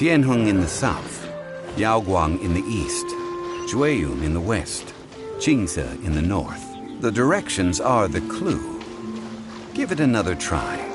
Tianheng in the south, Yaoguang in the east, Jueyun in the west, Qingse in the north. The directions are the clue. Give it another try.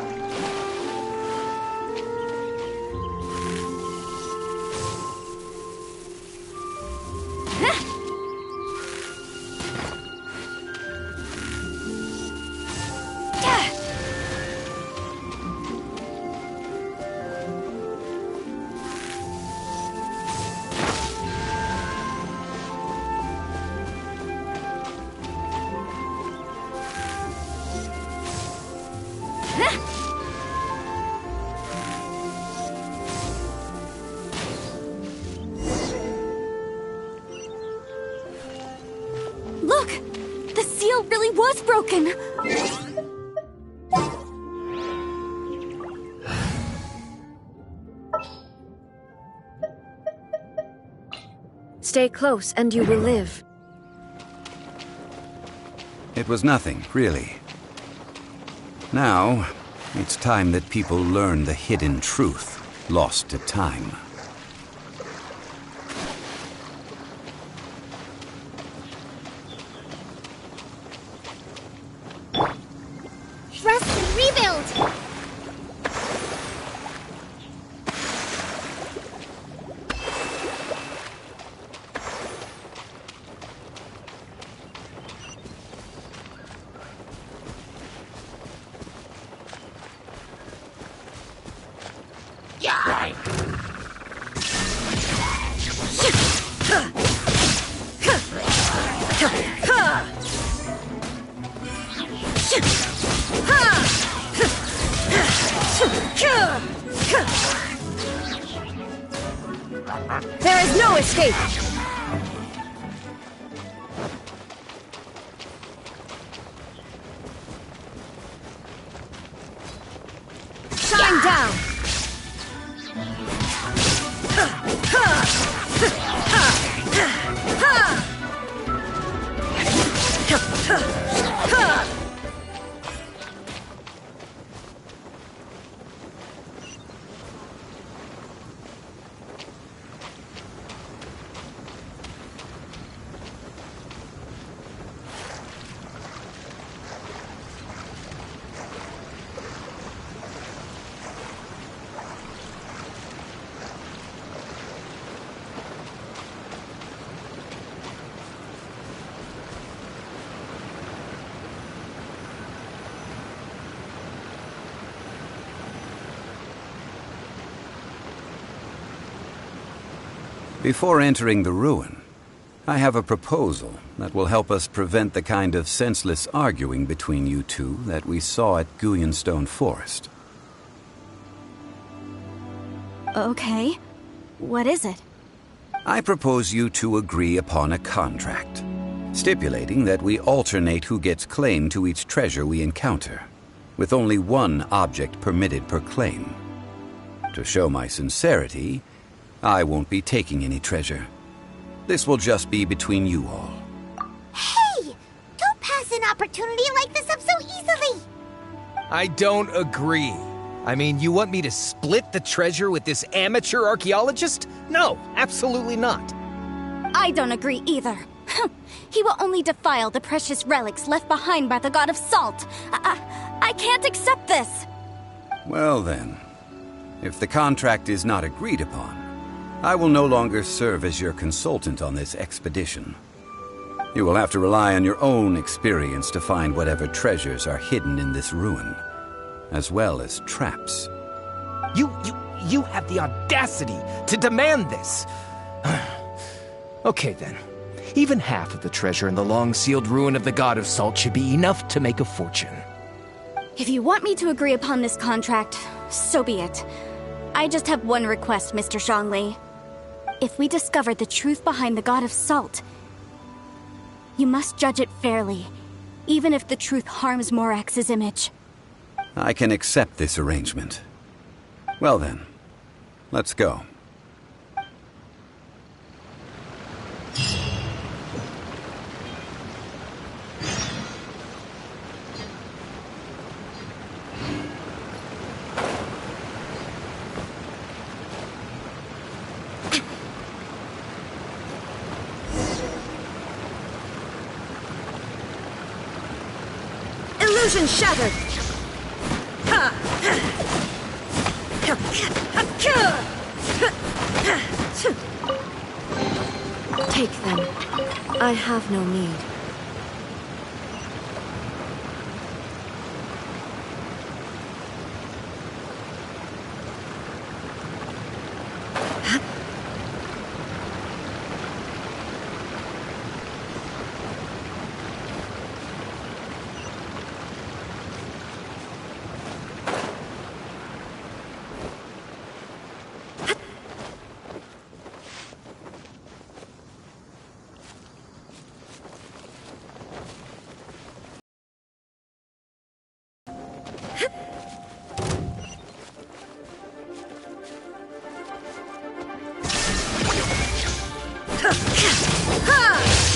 Look! The seal really was broken! Stay close and you will live. It was nothing, really. Now, it's time that people learn the hidden truth lost to time. Trust and rebuild! There is no escape! Shine down! Before entering the ruin, I have a proposal that will help us prevent the kind of senseless arguing between you two that we saw at Guyonstone Forest. Okay. What is it? I propose you two agree upon a contract, stipulating that we alternate who gets claim to each treasure we encounter, with only one object permitted per claim. To show my sincerity, I won't be taking any treasure. This will just be between you all. Hey! Don't pass an opportunity like this up so easily! I don't agree. I mean, you want me to split the treasure with this amateur archaeologist? No, absolutely not. I don't agree either. He will only defile the precious relics left behind by the god of salt. I can't accept this! Well then, if the contract is not agreed upon, I will no longer serve as your consultant on this expedition. You will have to rely on your own experience to find whatever treasures are hidden in this ruin, as well as traps. You have the audacity to demand this! Okay then. Even half of the treasure in the long-sealed ruin of the God of Salt should be enough to make a fortune. If you want me to agree upon this contract, so be it. I just have one request, Mr. Zhongli. If we discover the truth behind the God of Salt, you must judge it fairly, even if the truth harms Morax's image. I can accept this arrangement. Well then, let's go. Illusion shattered! Take them. I have no need.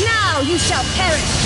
Now you shall perish!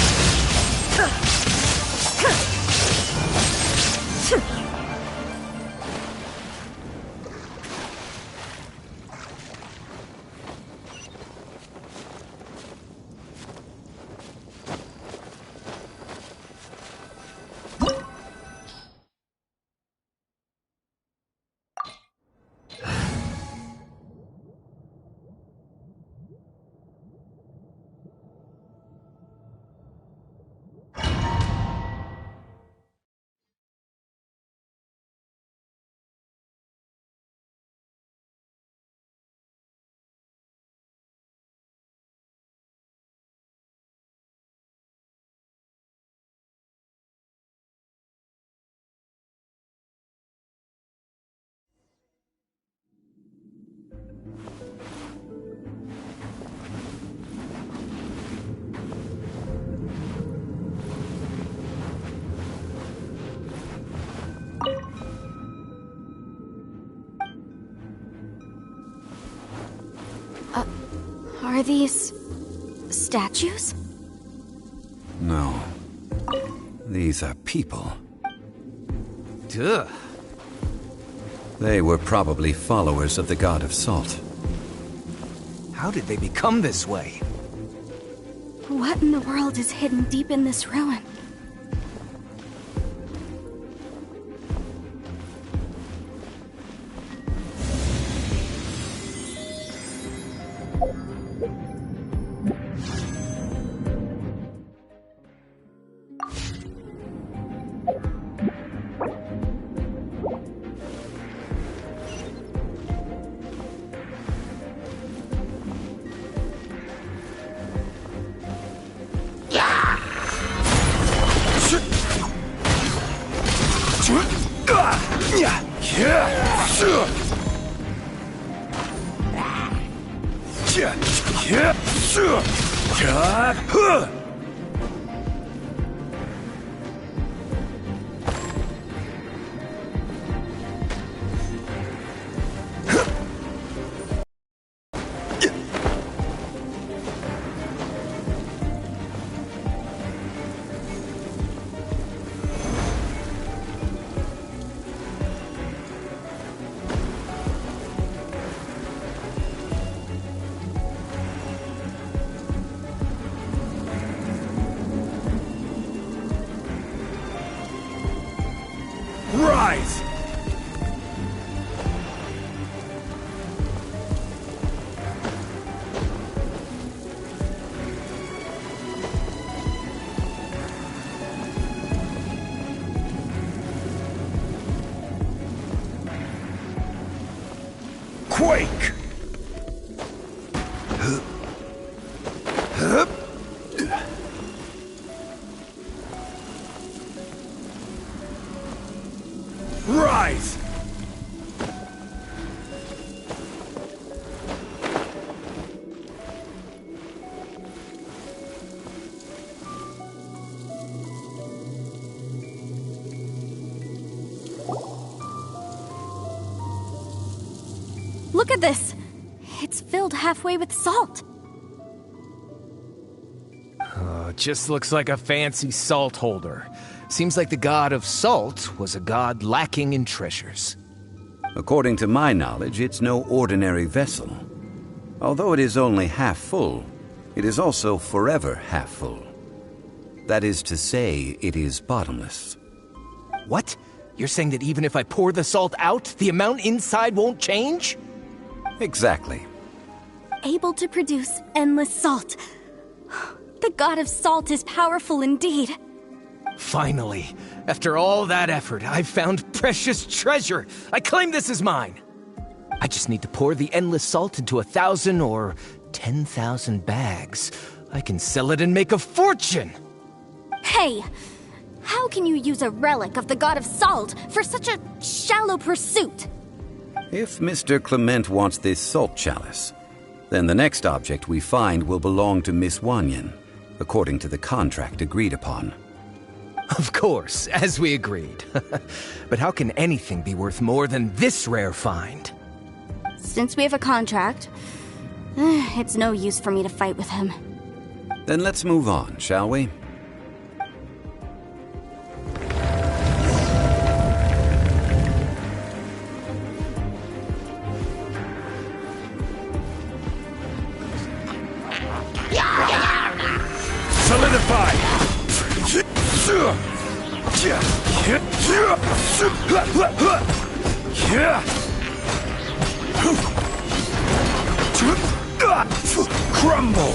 Are these statues? No. These are people. Duh. They were probably followers of the god of salt. How did they become this way? What in the world is hidden deep in this ruin? Rise! Quake! Rise! Look at this! It's filled halfway with salt. Oh, it just looks like a fancy salt holder. Seems like the god of salt was a god lacking in treasures. According to my knowledge, it's no ordinary vessel. Although it is only half full, it is also forever half full. That is to say, it is bottomless. What? You're saying that even if I pour the salt out, the amount inside won't change? Exactly. Able to produce endless salt. The god of salt is powerful indeed. Finally, after all that effort, I've found precious treasure. I claim this as mine. I just need to pour the endless salt into 1,000 or 10,000 bags. I can sell it and make a fortune! Hey! How can you use a relic of the god of salt for such a shallow pursuit? If Mr. Clement wants this salt chalice, then the next object we find will belong to Miss Wanyan, according to the contract agreed upon. Of course, as we agreed. But how can anything be worth more than this rare find? Since we have a contract, it's no use for me to fight with him. Then let's move on, shall we? Solidify! Crumble!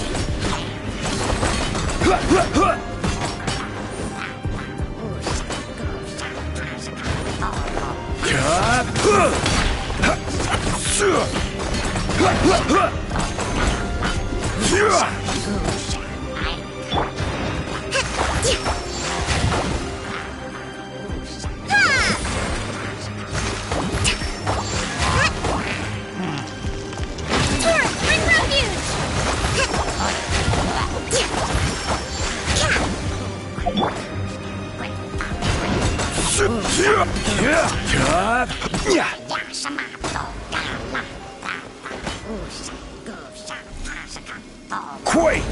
Quake!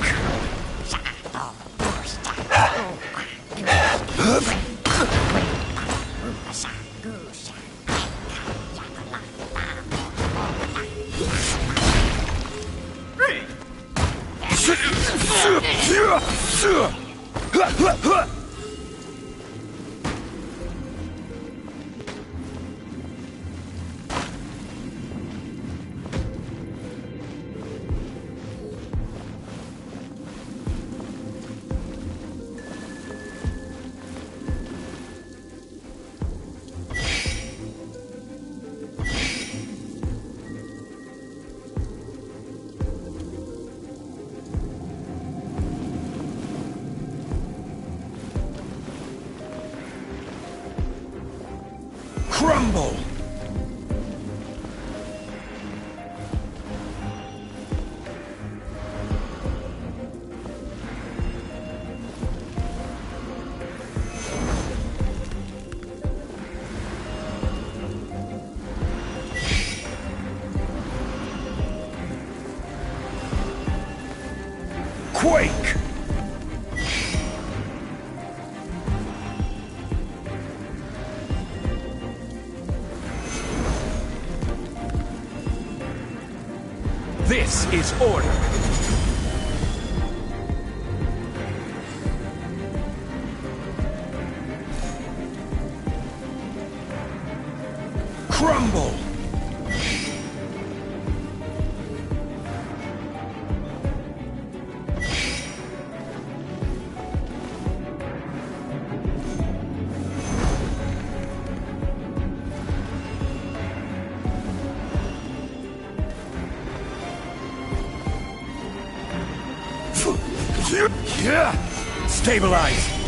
Crumble! Quake! This is order. Crumble! Stabilize!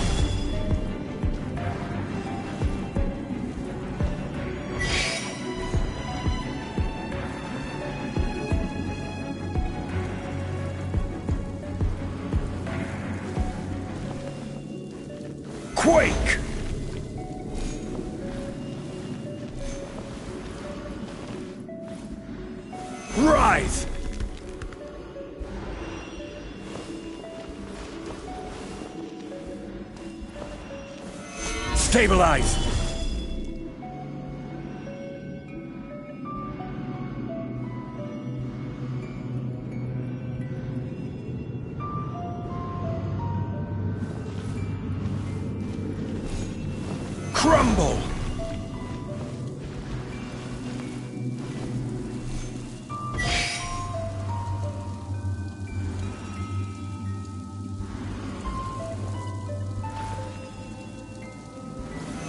Quake! Rise! Stabilize! Crumble!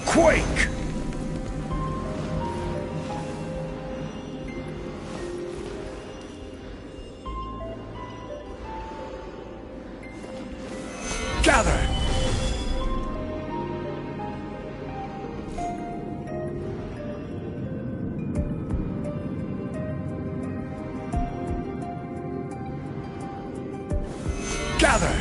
Quake! Gather! Gather!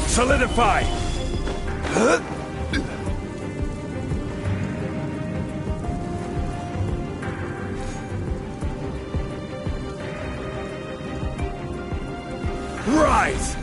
Solidify! Rise!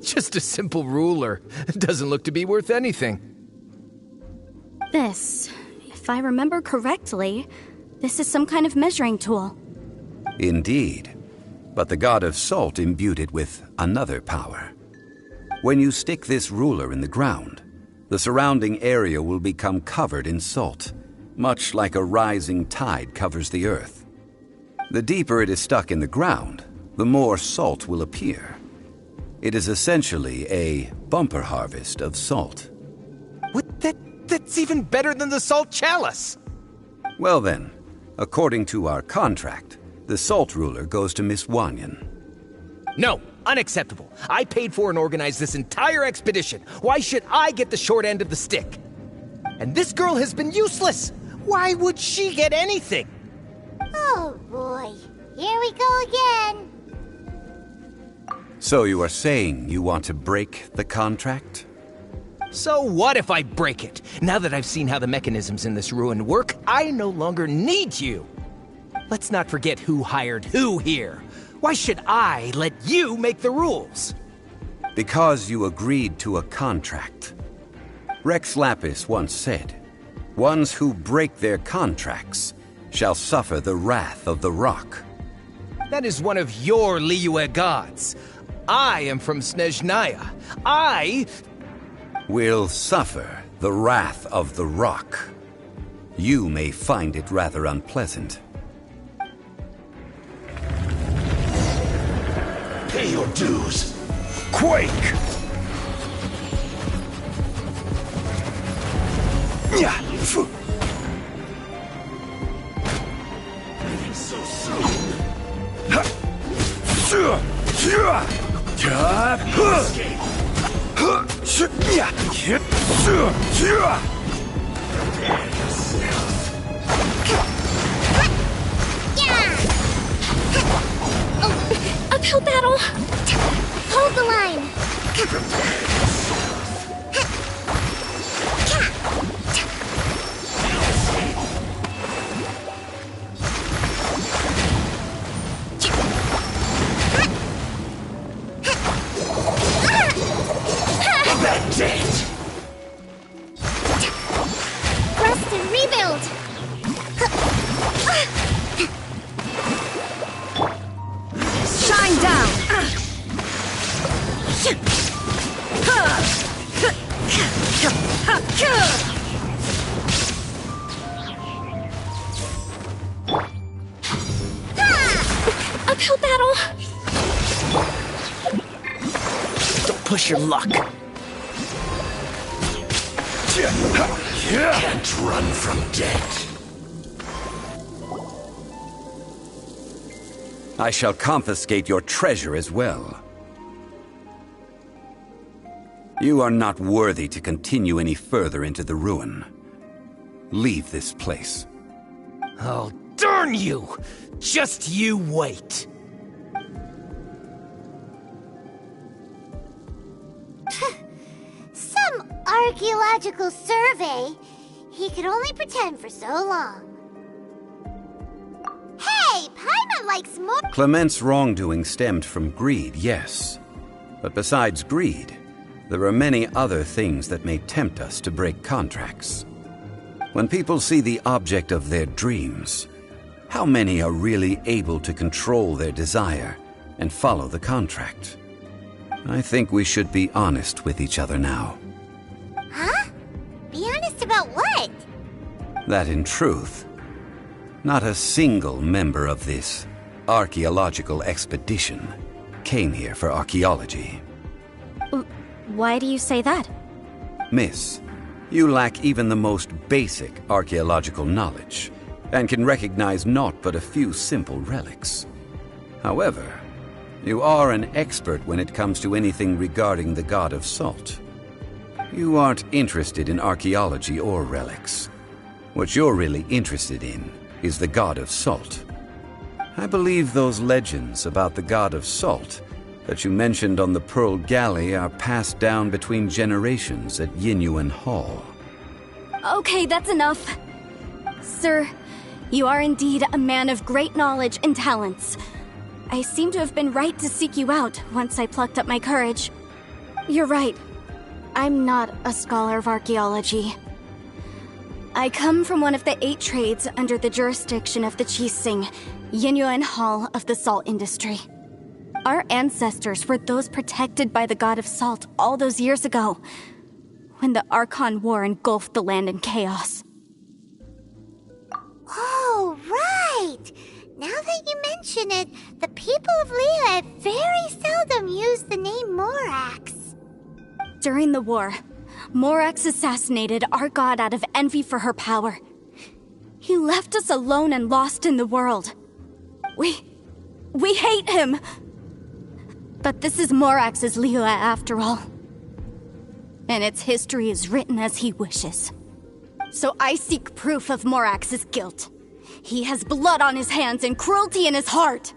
Just a simple ruler. Doesn't look to be worth anything. This, if I remember correctly, this is some kind of measuring tool. Indeed. But the god of salt imbued it with another power. When you stick this ruler in the ground, the surrounding area will become covered in salt, much like a rising tide covers the earth. The deeper it is stuck in the ground, the more salt will appear. It is essentially a bumper harvest of salt. What? That's even better than the salt chalice! Well then, according to our contract, the salt ruler goes to Miss Wanyan. No, unacceptable. I paid for and organized this entire expedition. Why should I get the short end of the stick? And this girl has been useless. Why would she get anything? Oh boy, here we go again. So you are saying you want to break the contract? So what if I break it? Now that I've seen how the mechanisms in this ruin work, I no longer need you. Let's not forget who hired who here. Why should I let you make the rules? Because you agreed to a contract. Rex Lapis once said, "Ones who break their contracts shall suffer the wrath of the rock." That is one of your Liyue gods. I am from Snezhnaya. I will suffer the wrath of the rock. You may find it rather unpleasant. Pay your dues. Quake! Yeah. So soon. Uphill battle! Hold the line. uphill battle. Don't push your luck. Can't run from death. I shall confiscate your treasure as well. You are not worthy to continue any further into the ruin. Leave this place. Oh, darn you! Just you wait. Some archaeological survey. He could only pretend for so long. Hey, Paimon likes more. Clement's wrongdoing stemmed from greed, yes. But besides greed, there are many other things that may tempt us to break contracts. When people see the object of their dreams, how many are really able to control their desire and follow the contract? I think we should be honest with each other now. Huh? Be honest about what? That in truth, not a single member of this archaeological expedition came here for archaeology. Why do you say that? Miss, you lack even the most basic archaeological knowledge, and can recognize naught but a few simple relics. However, you are an expert when it comes to anything regarding the god of salt. You aren't interested in archaeology or relics. What you're really interested in is the god of salt. I believe those legends about the god of salt that you mentioned on the Pearl Galley are passed down between generations at Yinyuan Hall. Okay, that's enough. Sir, you are indeed a man of great knowledge and talents. I seem to have been right to seek you out once I plucked up my courage. You're right. I'm not a scholar of archaeology. I come from one of the 8 trades under the jurisdiction of the Qixing, Yinyuan Hall of the salt industry. Our ancestors were those protected by the god of salt all those years ago, when the Archon War engulfed the land in chaos. Oh, right! Now that you mention it, the people of Liyue very seldom use the name Morax. During the war, Morax assassinated our god out of envy for her power. He left us alone and lost in the world. We hate him! But this is Morax's Liyue after all. And its history is written as he wishes. So I seek proof of Morax's guilt. He has blood on his hands and cruelty in his heart.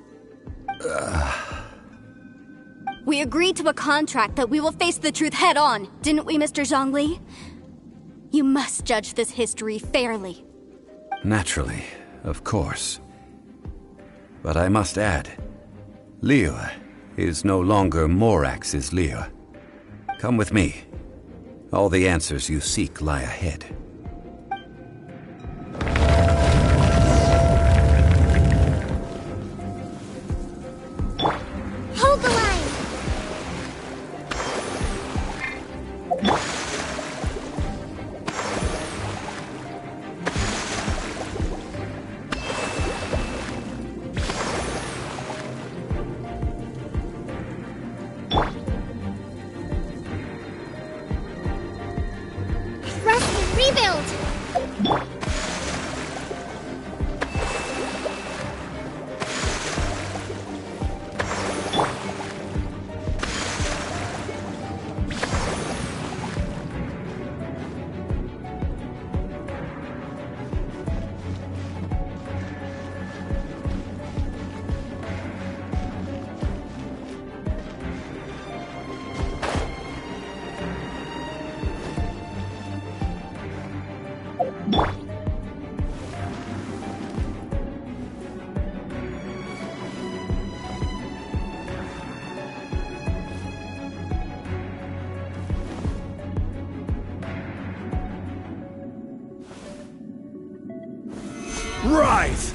We agreed to a contract that we will face the truth head on, didn't we, Mr. Zhongli? You must judge this history fairly. Naturally, of course. But I must add, Liyue is no longer Morax's Liyue. Come with me. All the answers you seek lie ahead. Hold the line! Rebuild! Rise!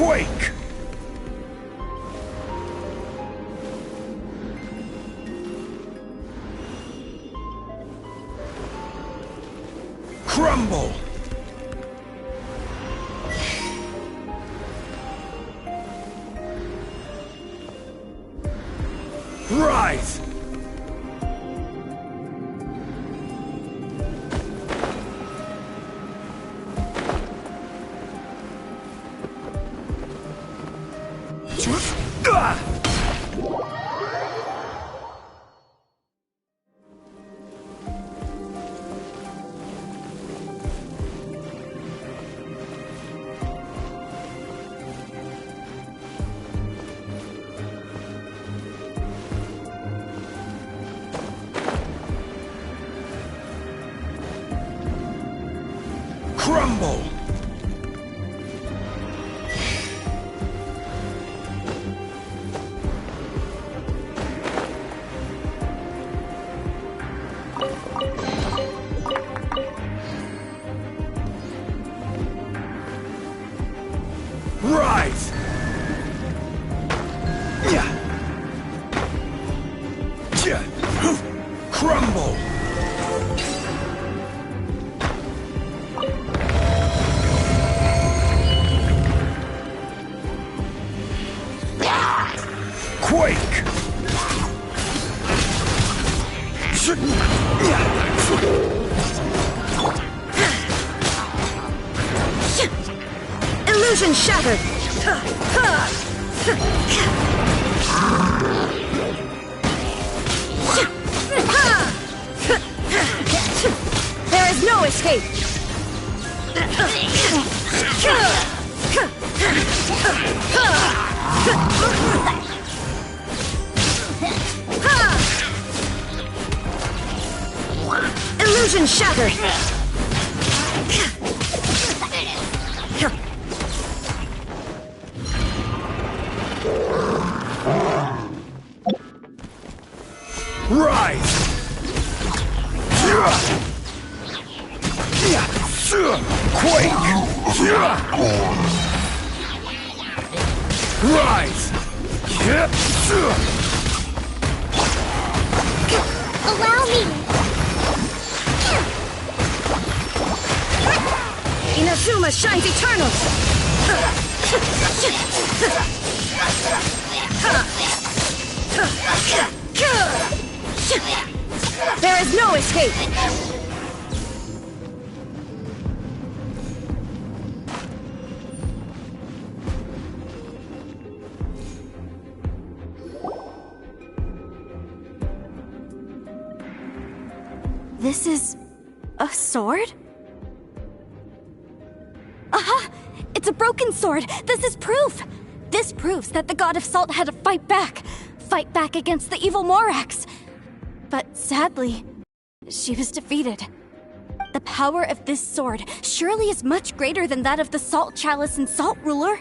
Quake! Crumble! Rise! Crumble! Rise! Crumble! Quake! Illusion shattered! There is no escape! Illusion shattered! Rise! Quake! Rise! Allow me! Inazuma shines eternal! There is no escape! This is a sword? Aha! It's a broken sword! This is proof! This proves that the God of Salt had to fight back against the evil Morax. But sadly, she was defeated. The power of this sword surely is much greater than that of the Salt Chalice and Salt Ruler.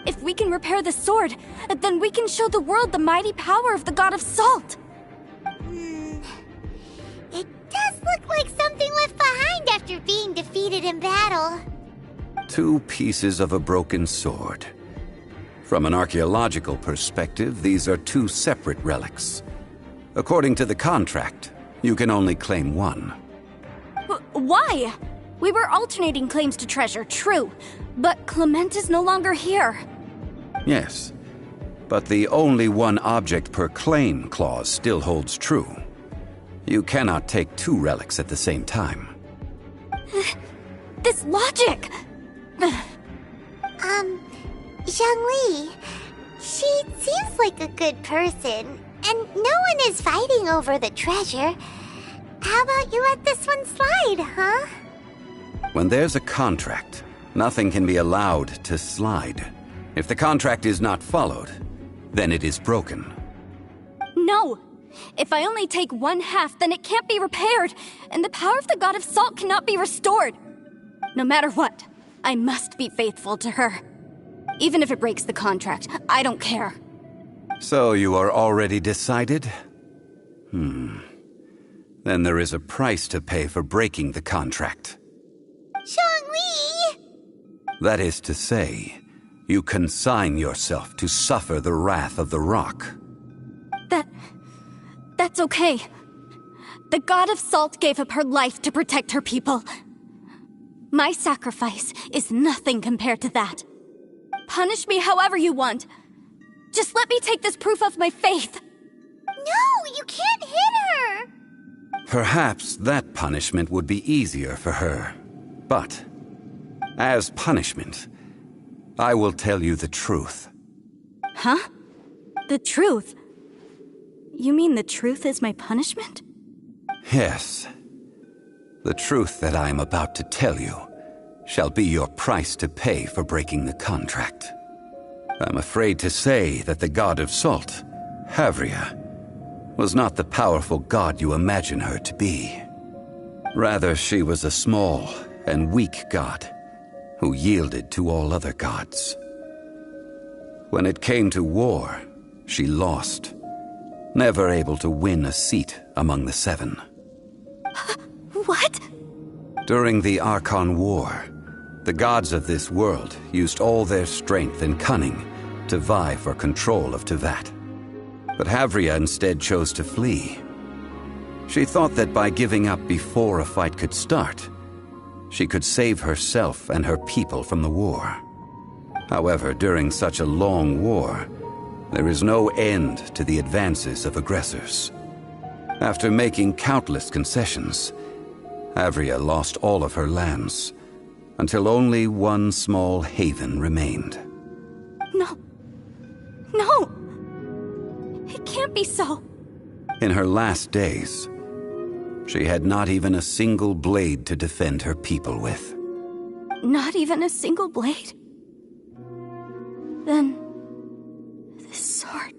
If we can repair the sword, then we can show the world the mighty power of the God of Salt. It does look like something left behind after being defeated in battle. 2 pieces of a broken sword. From an archaeological perspective, these are 2 separate relics. According to the contract, you can only claim one. Why? We were alternating claims to treasure, true, but Clement is no longer here. Yes, but the only one object per claim clause still holds true. You cannot take 2 relics at the same time. This logic! Zhongli, she seems like a good person, and no one is fighting over the treasure. How about you let this one slide, huh? When there's a contract, nothing can be allowed to slide. If the contract is not followed, then it is broken. No! If I only take 1/2, then it can't be repaired, and the power of the God of Salt cannot be restored. No matter what, I must be faithful to her. Even if it breaks the contract, I don't care. So you are already decided? Then there is a price to pay for breaking the contract. Zhongli! That is to say, You consign yourself to suffer the wrath of the rock. That's okay. The God of Salt gave up her life to protect her people. My sacrifice is nothing compared to that. Punish me however you want. Just let me take this proof of my faith. No, you can't hit her! Perhaps that punishment would be easier for her. But, as punishment, I will tell you the truth. Huh? The truth? You mean the truth is my punishment? Yes. The truth that I am about to tell you shall be your price to pay for breaking the contract. I'm afraid to say that the God of Salt, Havria, was not the powerful god you imagine her to be. Rather, she was a small and weak god who yielded to all other gods. When it came to war, she lost, never able to win a seat among the seven. What? During the Archon War, the gods of this world used all their strength and cunning to vie for control of Tevat. But Havria instead chose to flee. She thought that by giving up before a fight could start, she could save herself and her people from the war. However, during such a long war, there is no end to the advances of aggressors. After making countless concessions, Havria lost all of her lands, until only one small haven remained. No. No! It can't be so. In her last days, she had not even a single blade to defend her people with. Not even a single blade? Then, this sword...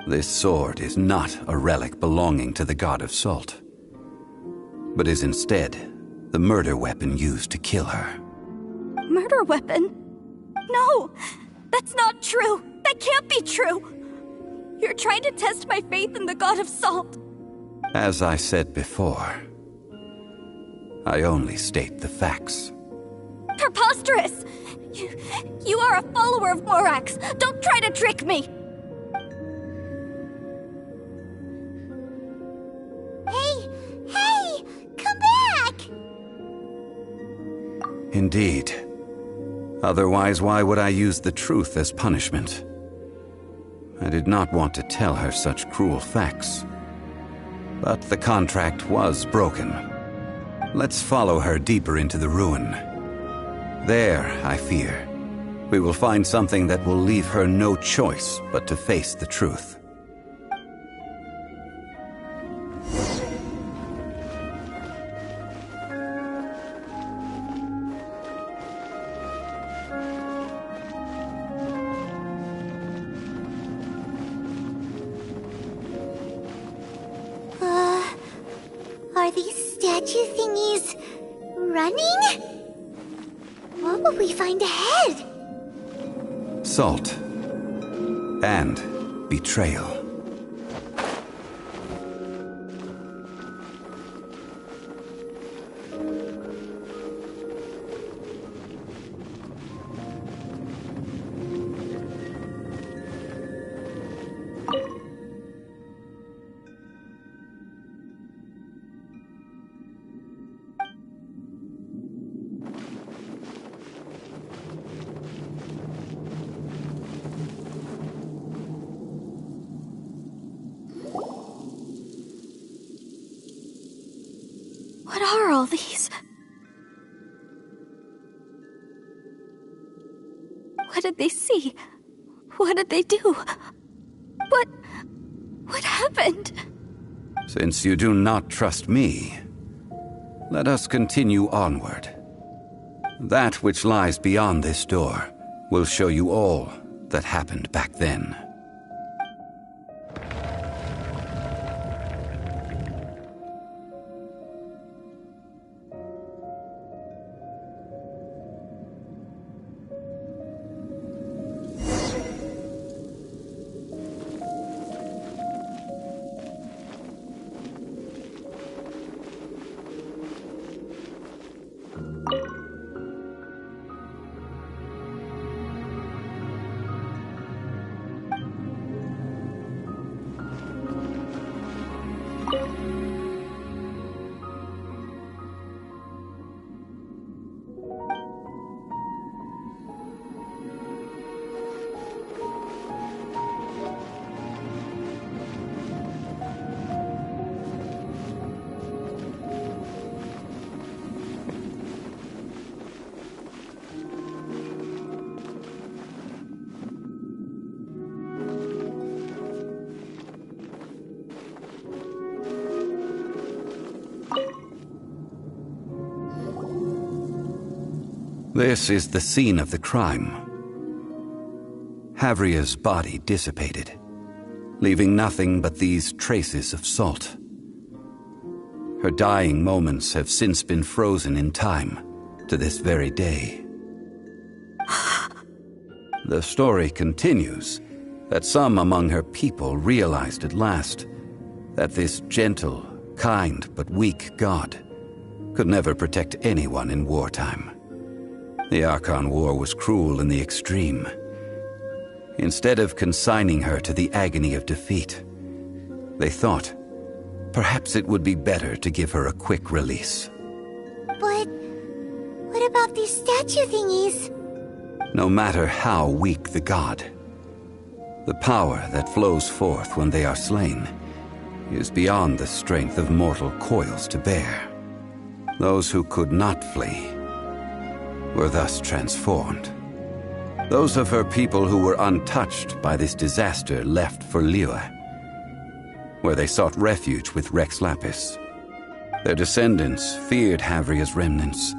This sword is not a relic belonging to the God of Salt, but is instead the murder weapon used to kill her. Murder weapon? No! That's not true! That can't be true! You're trying to test my faith in the God of Salt. As I said before, I only state the facts. Preposterous! You are a follower of Morax! Don't try to trick me! Hey! Come back! Indeed. Otherwise, why would I use the truth as punishment? I did not want to tell her such cruel facts. But the contract was broken. Let's follow her deeper into the ruin. There, I fear, we will find something that will leave her no choice but to face the truth. Are these statue thingies running? What will we find ahead? Salt. And betrayal. What are all these? What did they see? What did they do? What happened? Since you do not trust me, let us continue onward. That which lies beyond this door will show you all that happened back then. This is the scene of the crime. Havria's body dissipated, leaving nothing but these traces of salt. Her dying moments have since been frozen in time to this very day. The story continues that some among her people realized at last that this gentle, kind, but weak god could never protect anyone in wartime. The Archon War was cruel in the extreme. Instead of consigning her to the agony of defeat, they thought perhaps it would be better to give her a quick release. But what about these statue thingies? No matter how weak the god, the power that flows forth when they are slain is beyond the strength of mortal coils to bear. Those who could not flee were thus transformed. Those of her people who were untouched by this disaster left for Liyue, where they sought refuge with Rex Lapis. Their descendants feared Havria's remnants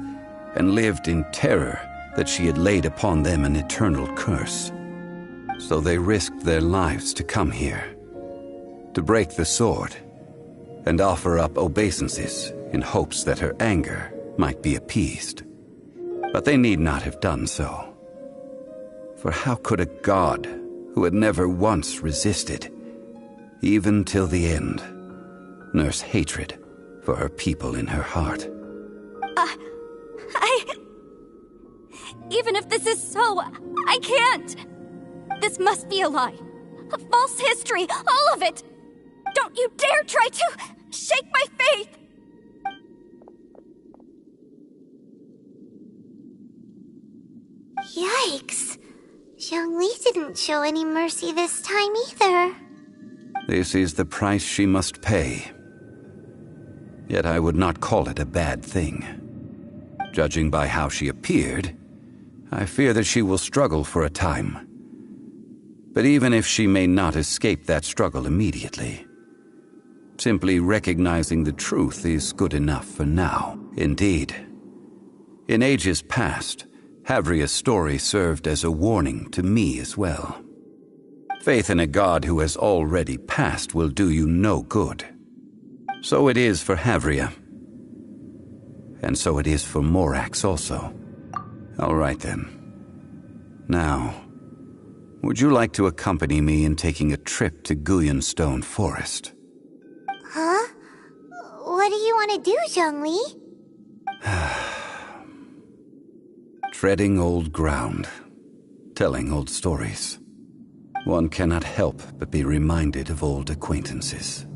and lived in terror that she had laid upon them an eternal curse. So they risked their lives to come here, to break the sword and offer up obeisances in hopes that her anger might be appeased. But they need not have done so. For how could a god who had never once resisted, even till the end, nurse hatred for her people in her heart? Even if this is so, I can't! This must be a lie. A false history, all of it! Don't you dare try to shake my faith! Yikes. Zhongli didn't show any mercy this time either. This is the price she must pay. Yet I would not call it a bad thing. Judging by how she appeared, I fear that she will struggle for a time. But even if she may not escape that struggle immediately, simply recognizing the truth is good enough for now. Indeed, in ages past, Havria's story served as a warning to me as well. Faith in a god who has already passed will do you no good. So it is for Havria. And so it is for Morax also. All right then. Now, would you like to accompany me in taking a trip to Guyonstone Forest? Huh? What do you want to do, Zhongli? Treading old ground, telling old stories. One cannot help but be reminded of old acquaintances.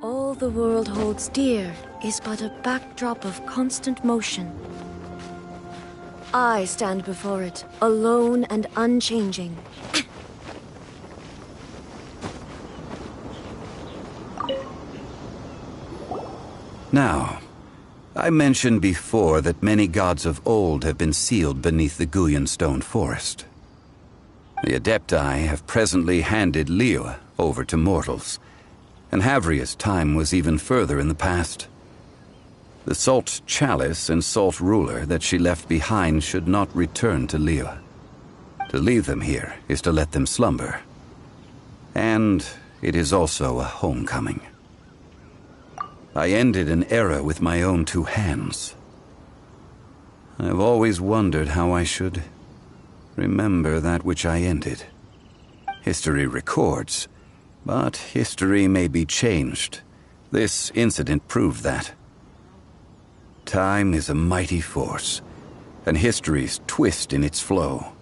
All the world holds dear is but a backdrop of constant motion. I stand before it, alone and unchanging. Now, I mentioned before that many gods of old have been sealed beneath the Guyan stone forest. The Adepti have presently handed Liyue over to mortals, and Havria's time was even further in the past. The Salt Chalice and Salt Ruler that she left behind should not return to Liyue. To leave them here is to let them slumber. And it is also a homecoming. I ended an era with my own two hands. I've always wondered how I should remember that which I ended. History records, but history may be changed. This incident proved that. Time is a mighty force, and history's twist in its flow.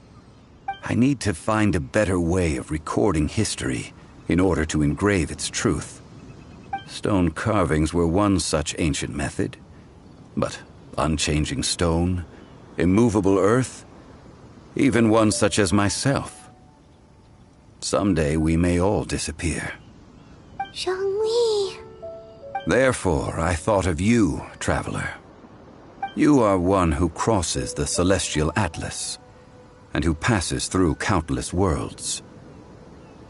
I need to find a better way of recording history in order to engrave its truth. Stone carvings were one such ancient method, but unchanging stone, immovable earth, even one such as myself. Someday we may all disappear. Zhongli. Therefore, I thought of you, traveler. You are one who crosses the celestial atlas, and who passes through countless worlds.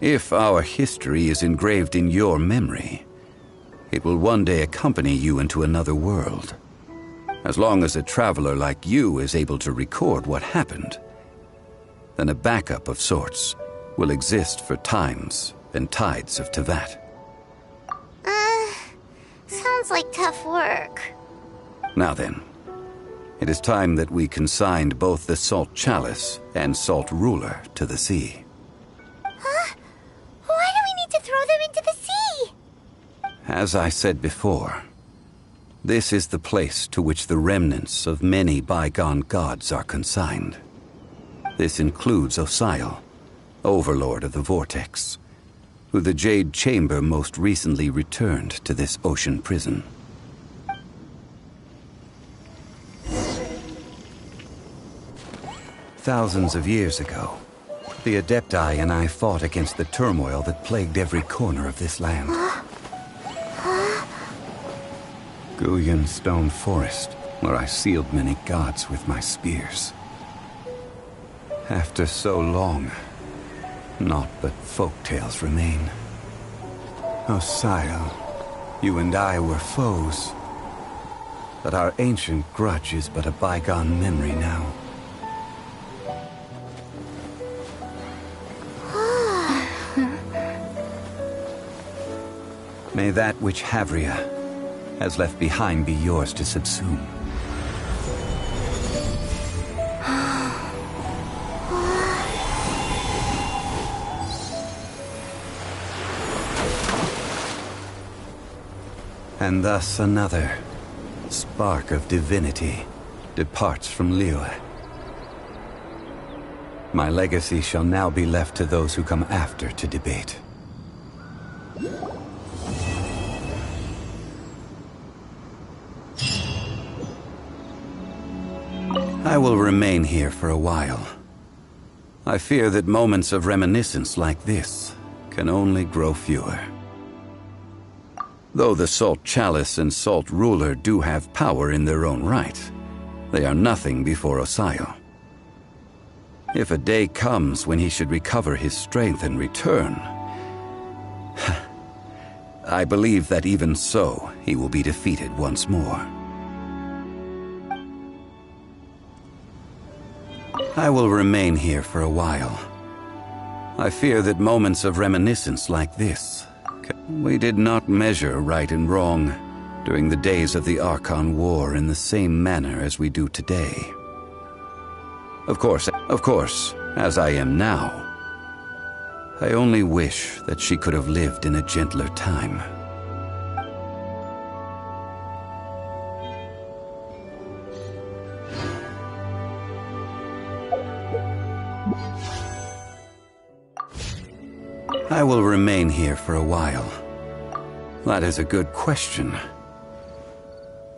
If our history is engraved in your memory, it will one day accompany you into another world. As long as a traveler like you is able to record what happened, then a backup of sorts will exist for times and tides of Tevat. Sounds like tough work. Now then, it is time that we consigned both the Salt Chalice and Salt Ruler to the sea. Huh? Why do we need to throw them into the sea? As I said before, this is the place to which the remnants of many bygone gods are consigned. This includes Osial, Overlord of the Vortex, who the Jade Chamber most recently returned to this ocean prison. Thousands of years ago, the Adepti and I fought against the turmoil that plagued every corner of this land. Guyan Stone Forest, where I sealed many gods with my spears. After so long, naught but folk tales remain. Osial, you and I were foes, but our ancient grudge is but a bygone memory now. May that which Havria has left behind be yours to subsume. And thus another spark of divinity departs from Liyue. My legacy shall now be left to those who come after to debate. I will remain here for a while. I fear that moments of reminiscence like this can only grow fewer. Though the Salt Chalice and Salt Ruler do have power in their own right, they are nothing before Osial. If a day comes when he should recover his strength and return, I believe that even so, he will be defeated once more. I will remain here for a while. I fear that moments of reminiscence like this. We did not measure right and wrong during the days of the Archon War in the same manner as we do today. Of course, as I am now, I only wish that she could have lived in a gentler time. I will remain here for a while. That is a good question.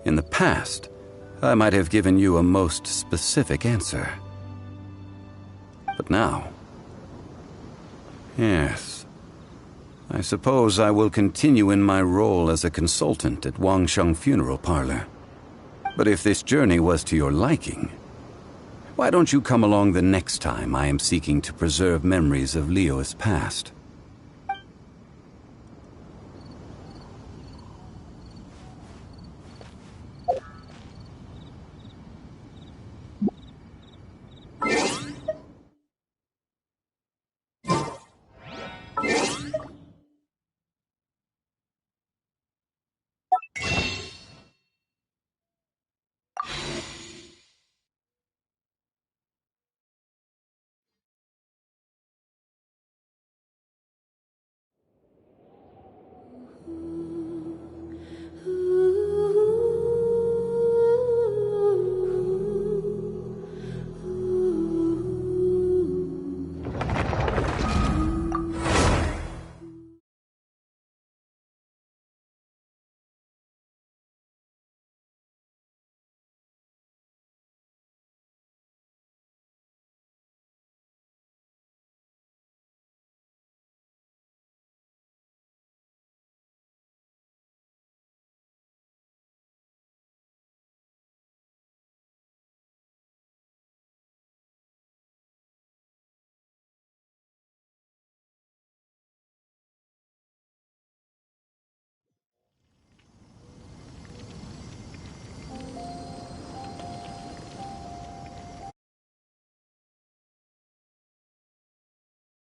In the past, I might have given you a most specific answer. But now... yes. I suppose I will continue in my role as a consultant at Wangsheng Funeral Parlor. But if this journey was to your liking, why don't you come along the next time I am seeking to preserve memories of Liyue's past?